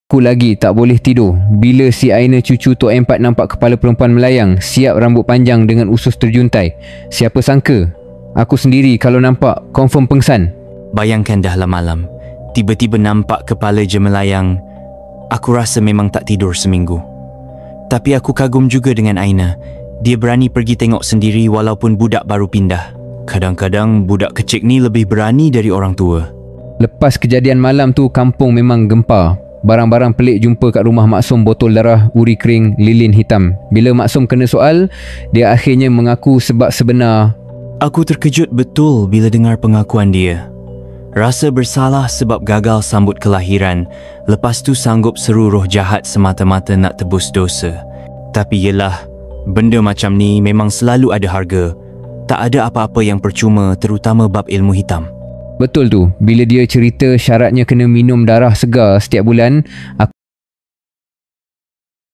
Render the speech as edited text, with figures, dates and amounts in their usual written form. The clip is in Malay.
Aku lagi tak boleh tidur bila si Aina cucu Tok Empat nampak kepala perempuan melayang, siap rambut panjang dengan usus terjuntai. Siapa sangka, aku sendiri kalau nampak confirm pengsan. Bayangkan dah lah malam, tiba-tiba nampak kepala je melayang. Aku rasa memang tak tidur seminggu. Tapi aku kagum juga dengan Aina. Dia berani pergi tengok sendiri walaupun budak baru pindah. Kadang-kadang budak kecil ni lebih berani dari orang tua. Lepas kejadian malam tu, kampung memang gempar. Barang-barang pelik jumpa kat rumah Maksum, botol darah, uri kering, lilin hitam. Bila Maksum kena soal, dia akhirnya mengaku sebab sebenar. Aku terkejut betul bila dengar pengakuan dia. Rasa bersalah sebab gagal sambut kelahiran. Lepas tu sanggup seru roh jahat semata-mata nak tebus dosa. Tapi yelah, benda macam ni memang selalu ada harga. Tak ada apa-apa yang percuma, terutama bab ilmu hitam. Betul tu, bila dia cerita syaratnya kena minum darah segar setiap bulan, aku